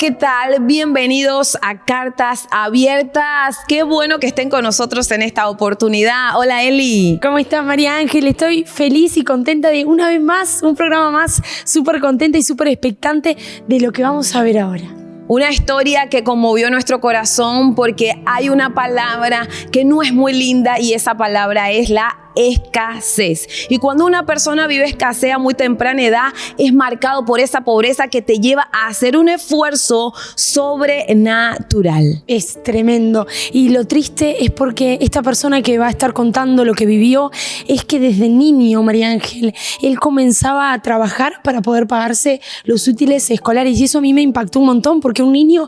¿qué tal? Bienvenidos a Cartas Abiertas. Qué bueno que estén con nosotros en esta oportunidad. Hola, Eli. ¿Cómo estás, María Ángel? Estoy feliz y contenta de una vez más, un programa más, súper contenta y súper expectante de lo que vamos a ver ahora. Una historia que conmovió nuestro corazón porque hay una palabra que no es muy linda y esa palabra es la escasez. Y cuando una persona vive escasez a muy temprana edad, es marcado por esa pobreza que te lleva a hacer un esfuerzo sobrenatural. Es tremendo. Y lo triste es porque esta persona que va a estar contando lo que vivió es que desde niño, María Ángel, él comenzaba a trabajar para poder pagarse los útiles escolares. Y eso a mí me impactó un montón porque un niño...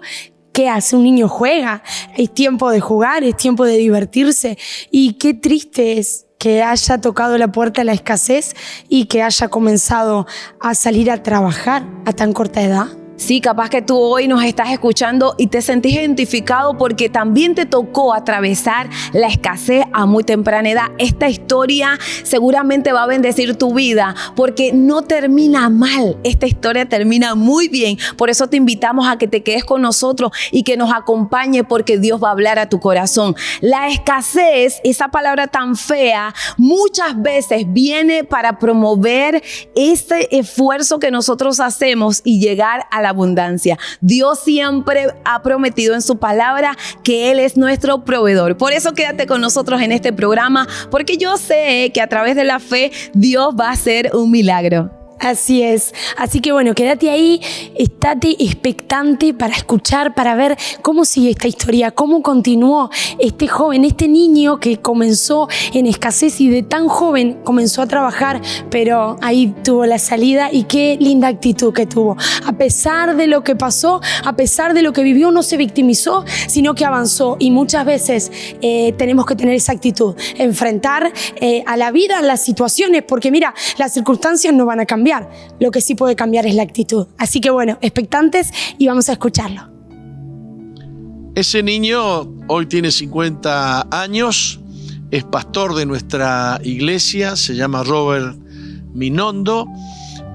¿Qué hace? Un niño juega, es tiempo de jugar, es tiempo de divertirse. Y qué triste es que haya tocado la puerta a la escasez y que haya comenzado a salir a trabajar a tan corta edad. Sí, capaz que tú hoy nos estás escuchando y te sentís identificado porque también te tocó atravesar la escasez a muy temprana edad. Esta historia seguramente va a bendecir tu vida porque no termina mal. Esta historia termina muy bien. Por eso te invitamos a que te quedes con nosotros y que nos acompañe porque Dios va a hablar a tu corazón. La escasez, esa palabra tan fea, muchas veces viene para promover ese esfuerzo que nosotros hacemos y llegar a la abundancia. Dios siempre ha prometido en su palabra que Él es nuestro proveedor. Por eso quédate con nosotros en este programa, porque yo sé que a través de la fe Dios va a hacer un milagro. Así es. Así que bueno, quédate ahí, estate expectante para escuchar, para ver cómo sigue esta historia, cómo continuó este joven, este niño que comenzó en escasez y de tan joven comenzó a trabajar, pero ahí tuvo la salida y qué linda actitud que tuvo. A pesar de lo que pasó, a pesar de lo que vivió, no se victimizó, sino que avanzó. Y muchas veces tenemos que tener esa actitud, enfrentar a la vida, a las situaciones, porque mira, las circunstancias no van a cambiar. Lo que sí puede cambiar es la actitud. Así que bueno, expectantes y vamos a escucharlo. Ese niño hoy tiene 50 años, es pastor de nuestra iglesia, se llama Robert Minondo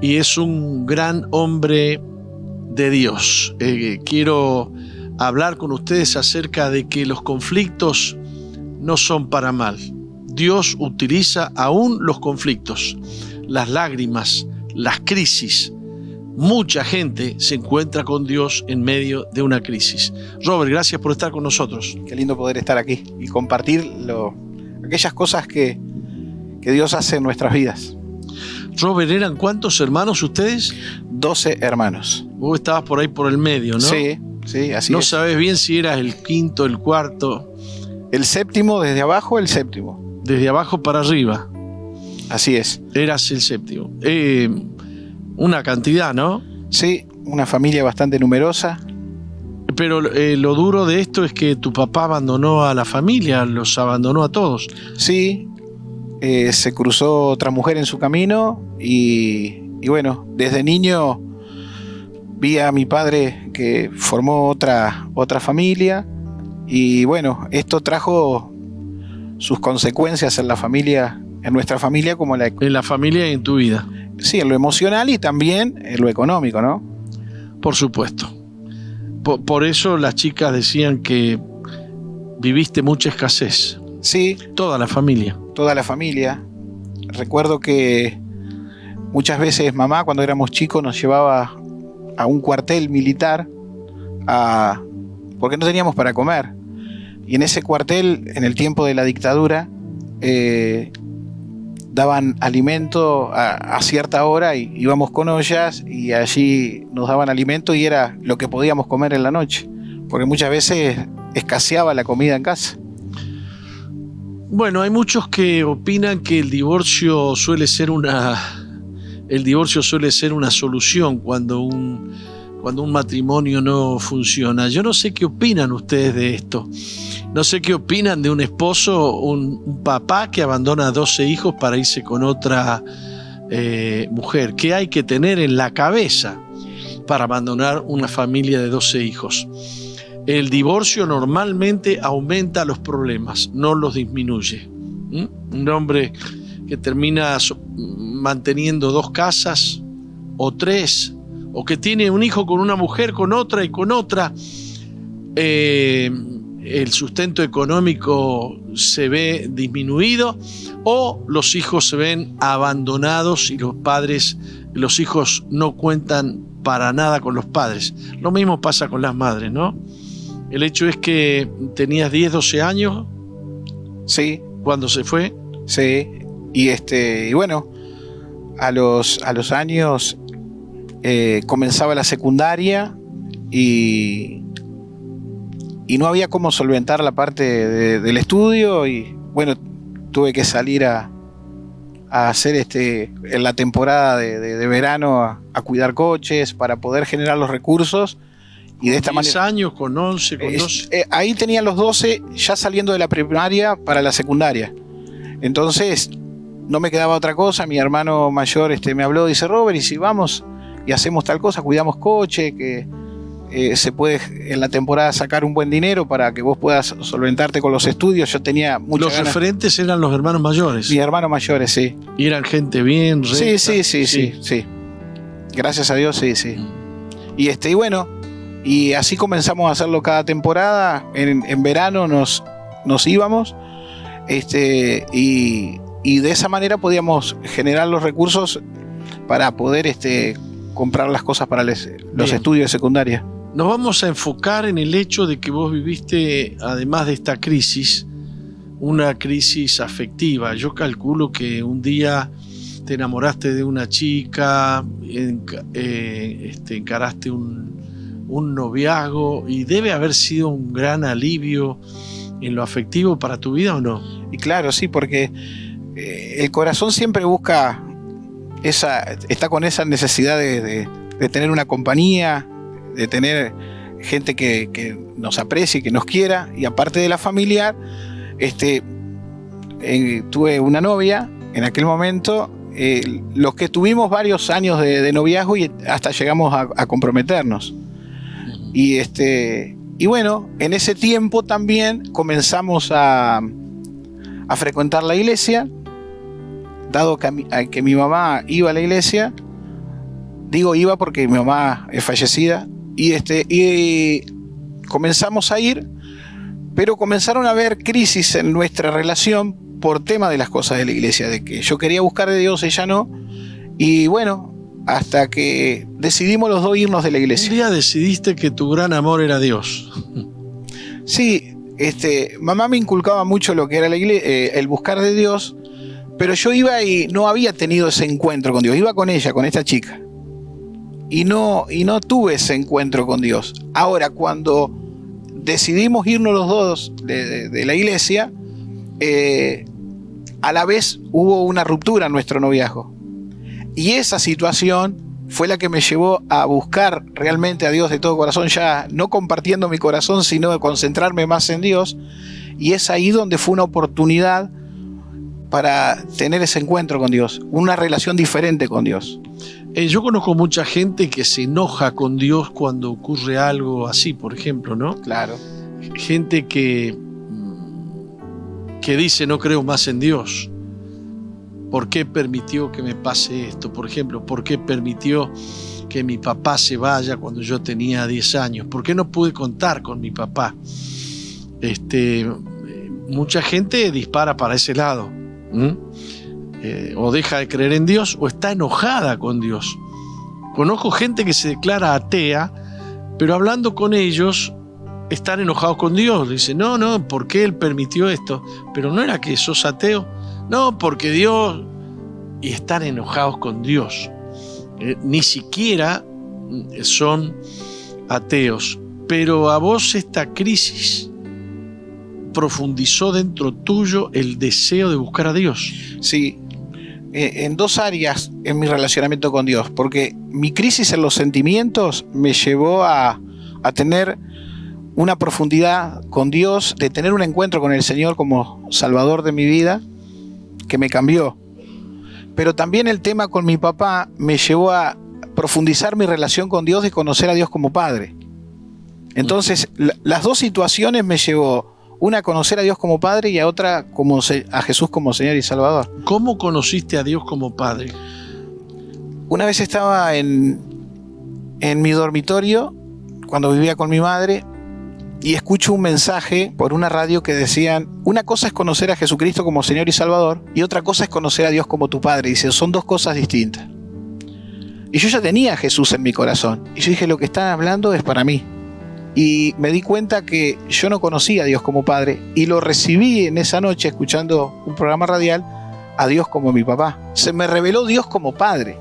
y es un gran hombre de Dios. Quiero hablar con ustedes acerca de que los conflictos no son para mal. Dios utiliza aún los conflictos, las lágrimas, las crisis. Mucha gente se encuentra con Dios en medio de una crisis. Robert, gracias por estar con nosotros. Qué lindo poder estar aquí y compartir aquellas cosas que Dios hace en nuestras vidas. Robert, ¿eran cuántos hermanos ustedes? 12 hermanos. Vos estabas por ahí por el medio, ¿no? Sí, así es. No sabes bien si eras el quinto, el cuarto. El séptimo, desde abajo, el séptimo. Desde abajo para arriba. Así es. Eras el séptimo. Una cantidad, ¿no? Sí, una familia bastante numerosa. Pero lo duro de esto es que tu papá abandonó a la familia, los abandonó a todos. Sí, se cruzó otra mujer en su camino y bueno, desde niño vi a mi padre que formó otra familia y bueno, esto trajo sus consecuencias en la familia, en nuestra familia como en la familia y en tu vida. Sí, en lo emocional y también en lo económico, ¿no? Por supuesto. Por eso las chicas decían que viviste mucha escasez. Sí. Toda la familia. Toda la familia. Recuerdo que muchas veces mamá, cuando éramos chicos, nos llevaba a un cuartel militar porque no teníamos para comer. Y en ese cuartel, en el tiempo de la dictadura, daban alimento a cierta hora y íbamos con ollas y allí nos daban alimento y era lo que podíamos comer en la noche, porque muchas veces escaseaba la comida en casa. Bueno, hay muchos que opinan que el divorcio suele ser una solución cuando un matrimonio no funciona. Yo no sé qué opinan ustedes de esto. No sé qué opinan de un esposo, un papá que abandona a 12 hijos para irse con otra mujer. ¿Qué hay que tener en la cabeza para abandonar una familia de 12 hijos? El divorcio normalmente aumenta los problemas, no los disminuye. Un hombre que termina manteniendo 2 casas, o 3, o que tiene un hijo con una mujer, con otra y con otra, el sustento económico se ve disminuido, o los hijos se ven abandonados y los hijos no cuentan para nada con los padres. Lo mismo pasa con las madres, ¿no? El hecho es que tenías 10, 12 años. Sí. ¿Cuándo se fue? Sí. Y bueno, a los años comenzaba la secundaria y no había cómo solventar la parte del estudio, y bueno, tuve que salir a hacer en la temporada de verano a cuidar coches para poder generar los recursos. Y de esta manera. 10 años, con 11, con 12. Ahí tenía los 12, ya saliendo de la primaria para la secundaria. Entonces, no me quedaba otra cosa. Mi hermano mayor me habló, dice: Robert, ¿y si vamos y hacemos tal cosa? Cuidamos coche, que se puede en la temporada sacar un buen dinero para que vos puedas solventarte con los estudios. Yo tenía muchas ganas. Los referentes eran los hermanos mayores. Mis hermanos mayores, sí. Y eran gente bien, recta. Sí. Gracias a Dios, sí. Y bueno, y así comenzamos a hacerlo cada temporada. En verano nos íbamos, y de esa manera podíamos generar los recursos para poder comprar las cosas para los estudios de secundaria. Nos vamos a enfocar en el hecho de que vos viviste, además de esta crisis, una crisis afectiva. Yo calculo que un día te enamoraste de una chica, encaraste un noviazgo, y debe haber sido un gran alivio en lo afectivo para tu vida, ¿o no? Y claro, sí, porque el corazón siempre busca está con esa necesidad de tener una compañía, de tener gente que nos aprecie, que nos quiera. Y aparte de la familiar, tuve una novia en aquel momento, los que tuvimos varios años de noviazgo, y hasta llegamos a comprometernos. Y bueno, en ese tiempo también comenzamos a frecuentar la iglesia, dado que mi mamá iba a la iglesia. Digo iba porque mi mamá es fallecida, y comenzamos a ir, pero comenzaron a haber crisis en nuestra relación por tema de las cosas de la iglesia, de que yo quería buscar de Dios, ella no, y bueno, hasta que decidimos los dos irnos de la iglesia. Un día decidiste que tu gran amor era Dios. Sí, mamá me inculcaba mucho lo que era la iglesia, el buscar de Dios, pero yo iba y no había tenido ese encuentro con Dios. Iba con ella, con esta chica, y no tuve ese encuentro con Dios. Ahora, cuando decidimos irnos los dos de la iglesia, a la vez hubo una ruptura en nuestro noviazgo, y esa situación fue la que me llevó a buscar realmente a Dios de todo corazón, ya no compartiendo mi corazón, sino de concentrarme más en Dios. Y es ahí donde fue una oportunidad para tener ese encuentro con Dios, una relación diferente con Dios. Yo conozco mucha gente que se enoja con Dios cuando ocurre algo así, por ejemplo, ¿no? Claro. Gente que dice: no creo más en Dios. ¿Por qué permitió que me pase esto? Por ejemplo, ¿por qué permitió que mi papá se vaya cuando yo tenía 10 años? ¿Por qué no pude contar con mi papá? Mucha gente dispara para ese lado. O deja de creer en Dios, o está enojada con Dios. Conozco gente que se declara atea, pero hablando con ellos están enojados con Dios. Dicen: no, ¿por qué Él permitió esto? Pero no era que sos ateo. No, porque Dios... Y están enojados con Dios. Ni siquiera son ateos. Pero a vos esta crisis profundizó dentro tuyo el deseo de buscar a Dios. Sí, en dos áreas en mi relacionamiento con Dios, porque mi crisis en los sentimientos me llevó a tener una profundidad con Dios, de tener un encuentro con el Señor como Salvador de mi vida, que me cambió. Pero también el tema con mi papá me llevó a profundizar mi relación con Dios y conocer a Dios como Padre. Entonces, las dos situaciones me llevó, una a conocer a Dios como Padre y a otra a Jesús como Señor y Salvador. ¿Cómo conociste a Dios como Padre? Una vez estaba en en mi dormitorio cuando vivía con mi madre y escucho un mensaje por una radio que decían: una cosa es conocer a Jesucristo como Señor y Salvador y otra cosa es conocer a Dios como tu Padre. Dice, son dos cosas distintas. Y yo ya tenía a Jesús en mi corazón. Y yo dije, lo que están hablando es para mí. Y me di cuenta que yo no conocía a Dios como Padre y lo recibí en esa noche escuchando un programa radial, a Dios como mi papá. Se me reveló Dios como Padre.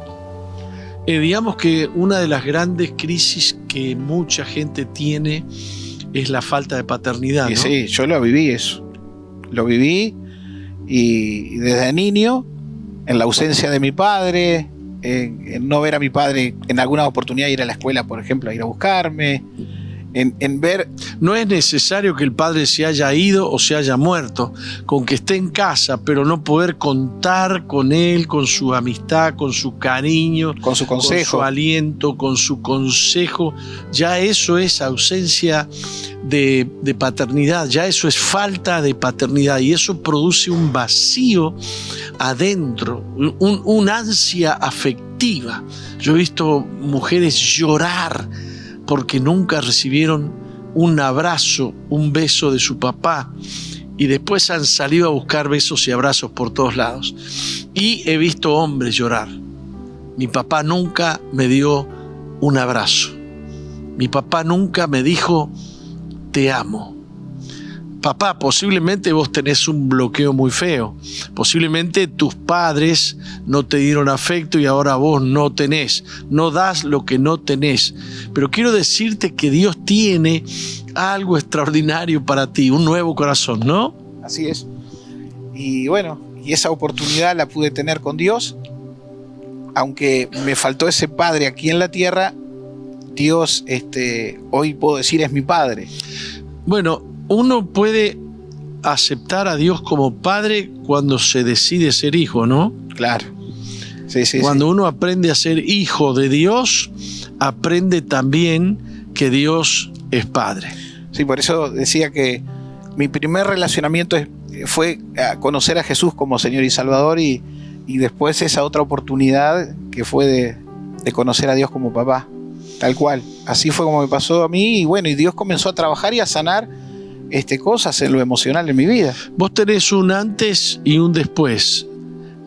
Digamos que una de las grandes crisis que mucha gente tiene es la falta de paternidad, Y ¿no? sí, yo lo viví eso. Lo viví y desde niño, en la ausencia de mi padre, en no ver a mi padre en alguna oportunidad, ir a la escuela, por ejemplo, a ir a buscarme, en ver... No es necesario que el padre se haya ido o se haya muerto, con que esté en casa, pero no poder contar con él, con su amistad, con su cariño, Con su consejo. con su aliento, con su consejo. Ya eso es ausencia de paternidad, ya eso es falta de paternidad, y eso produce un vacío adentro, un ansia afectiva. Yo he visto mujeres llorar porque nunca recibieron un abrazo, un beso de su papá, y después han salido a buscar besos y abrazos por todos lados. Y he visto hombres llorar. Mi papá nunca me dio un abrazo. Mi papá nunca me dijo, te amo. Papá, posiblemente vos tenés un bloqueo muy feo. Posiblemente tus padres no te dieron afecto y ahora vos no tenés. No das lo que no tenés. Pero quiero decirte que Dios tiene algo extraordinario para ti, un nuevo corazón, ¿no? Así es. Y bueno, y esa oportunidad la pude tener con Dios. Aunque me faltó ese padre aquí en la tierra, Dios, hoy puedo decir, es mi padre. Bueno, uno puede aceptar a Dios como padre cuando se decide ser hijo, ¿no? Claro. Sí, sí, Cuando uno aprende a ser hijo de Dios, aprende también que Dios es padre. Sí, por eso decía que mi primer relacionamiento fue a conocer a Jesús como Señor y Salvador y después esa otra oportunidad que fue de conocer a Dios como papá. Tal cual. Así fue como me pasó a mí y bueno, y Dios comenzó a trabajar y a sanar cosas en lo emocional en mi vida. Vos tenés un antes y un después.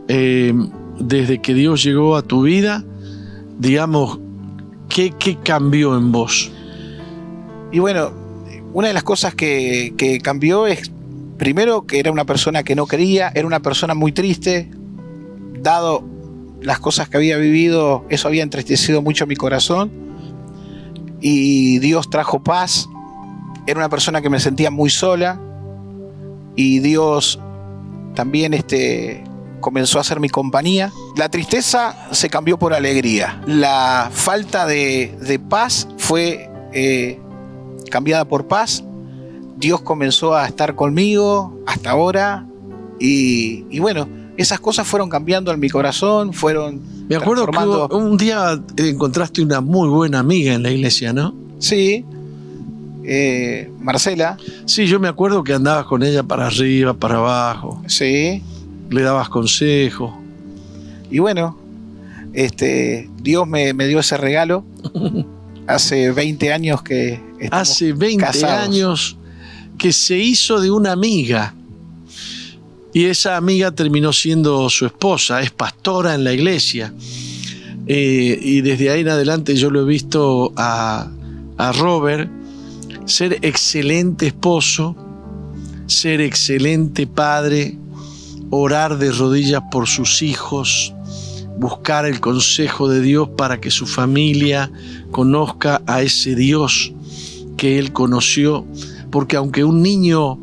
Desde que Dios llegó a tu vida, digamos, ¿qué cambió en vos? Y bueno, una de las cosas que cambió es, primero, que era una persona que no creía, era una persona muy triste, dado las cosas que había vivido, eso había entristecido mucho mi corazón, y Dios trajo paz. Era una persona que me sentía muy sola, y Dios también comenzó a ser mi compañía. La tristeza se cambió por alegría. La falta de paz fue cambiada por paz. Dios comenzó a estar conmigo hasta ahora. Y bueno, esas cosas fueron cambiando en mi corazón, fueron Me acuerdo que transformando. un día encontraste una muy buena amiga en la iglesia, ¿no? Sí, Marcela. Sí, yo me acuerdo que andabas con ella para arriba, para abajo, Sí. le dabas consejos. Y bueno, Dios me dio ese regalo. Hace 20 años que estamos Hace 20 casados. años que se hizo de una amiga. Y esa amiga terminó siendo su esposa, es pastora en la iglesia. Y desde ahí en adelante yo lo he visto a Robert ser excelente esposo, ser excelente padre, orar de rodillas por sus hijos, buscar el consejo de Dios para que su familia conozca a ese Dios que él conoció. Porque aunque un niño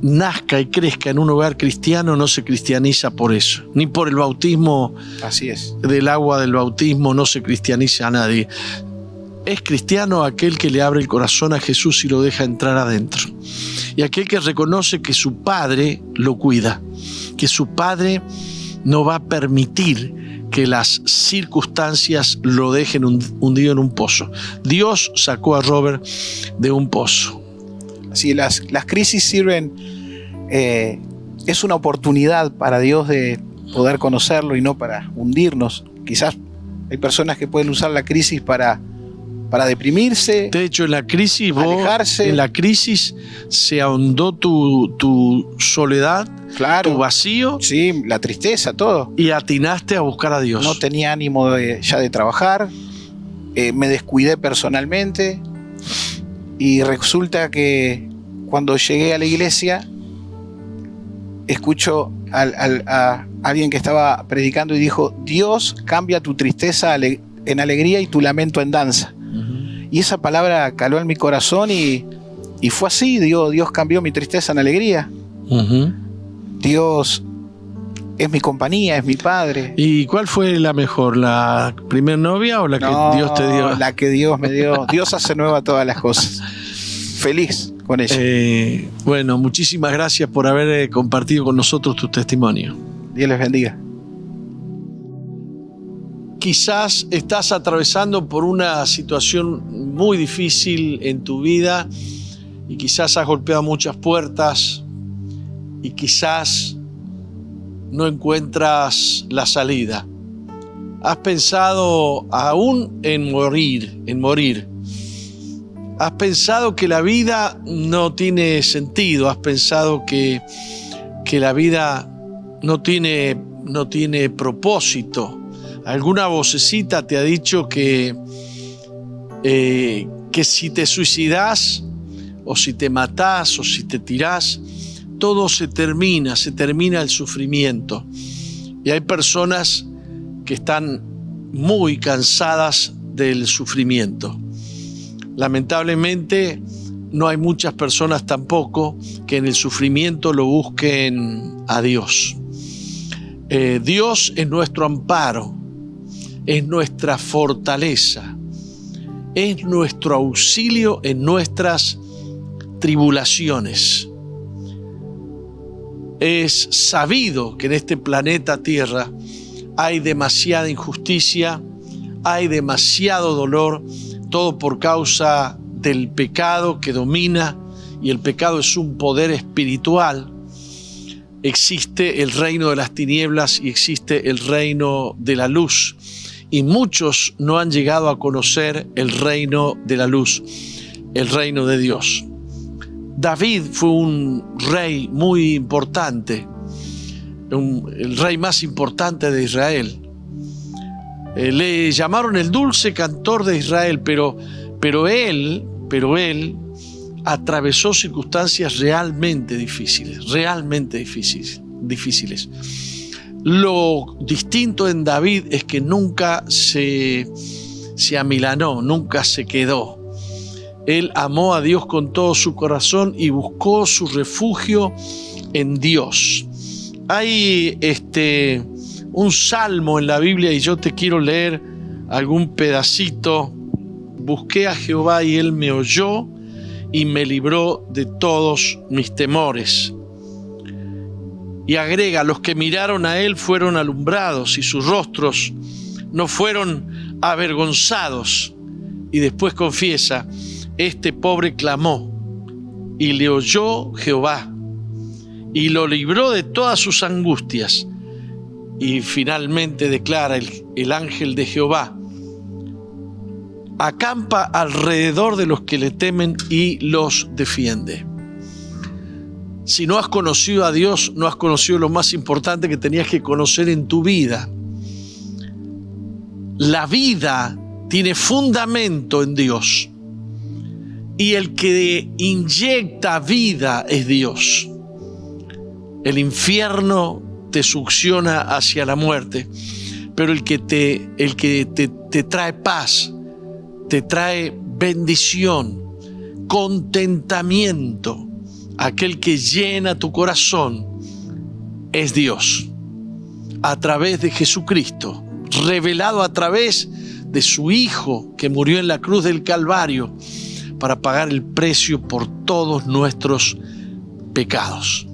nazca y crezca en un hogar cristiano, no se cristianiza por eso, ni por el bautismo. Así es. Del agua del bautismo no se cristianiza a nadie. Es cristiano aquel que le abre el corazón a Jesús y lo deja entrar adentro. Y aquel que reconoce que su padre lo cuida, que su padre no va a permitir que las circunstancias lo dejen hundido en un pozo. Dios sacó a Robert de un pozo. Sí, las crisis sirven, es una oportunidad para Dios de poder conocerlo y no para hundirnos. Quizás Hay personas que pueden usar la crisis para deprimirse. De hecho, en la crisis, alejarse. En la crisis se ahondó tu soledad, Claro. tu vacío. Sí, la tristeza, todo. Y atinaste a buscar a Dios. No tenía ánimo ya de trabajar. Me descuidé personalmente. Y resulta que cuando llegué a la iglesia, escucho a alguien que estaba predicando y dijo: Dios cambia tu tristeza en alegría y tu lamento en danza. Y esa palabra caló en mi corazón y fue así. Dios cambió mi tristeza en alegría. Dios es mi compañía, es mi padre. ¿Y cuál fue la mejor? ¿La primer novia o la que Dios te dio? La que Dios me dio. Dios hace nueva todas las cosas. Feliz con ella. Bueno, muchísimas gracias por haber compartido con nosotros tu testimonio. Dios les bendiga. Quizás estás atravesando por una situación muy difícil en tu vida y quizás has golpeado muchas puertas y quizás no encuentras la salida. Has pensado aún en morir. Has pensado que la vida no tiene sentido. Has pensado que la vida no tiene propósito. Alguna vocecita te ha dicho que si te suicidas o si te matás o si te tirás, todo se termina el sufrimiento. Y hay personas que están muy cansadas del sufrimiento. Lamentablemente, no hay muchas personas tampoco que en el sufrimiento lo busquen a Dios. Dios es nuestro amparo, es nuestra fortaleza, es nuestro auxilio en nuestras tribulaciones. Es sabido que en este planeta Tierra hay demasiada injusticia, hay demasiado dolor, todo por causa del pecado que domina, y el pecado es un poder espiritual. Existe el reino de las tinieblas y existe el reino de la luz. Y muchos no han llegado a conocer el reino de la luz, el reino de Dios. David fue un rey muy importante, el rey más importante de Israel. Le llamaron el dulce cantor de Israel, pero él atravesó circunstancias realmente difíciles. Lo distinto en David es que nunca se amilanó, nunca se quedó. Él amó a Dios con todo su corazón y buscó su refugio en Dios. Hay un salmo en la Biblia y yo te quiero leer algún pedacito. Busqué a Jehová y Él me oyó y me libró de todos mis temores. Y agrega: los que miraron a Él fueron alumbrados y sus rostros no fueron avergonzados. Y después confiesa: este pobre clamó y le oyó Jehová y lo libró de todas sus angustias. Y finalmente declara el ángel de Jehová: acampa alrededor de los que le temen y los defiende. Si no has conocido a Dios, no has conocido lo más importante que tenías que conocer en tu vida. La vida tiene fundamento en Dios. Y el que inyecta vida es Dios. El infierno te succiona hacia la muerte, pero el que te trae paz, te trae bendición, contentamiento, aquel que llena tu corazón es Dios, a través de Jesucristo, revelado a través de su Hijo que murió en la cruz del Calvario para pagar el precio por todos nuestros pecados.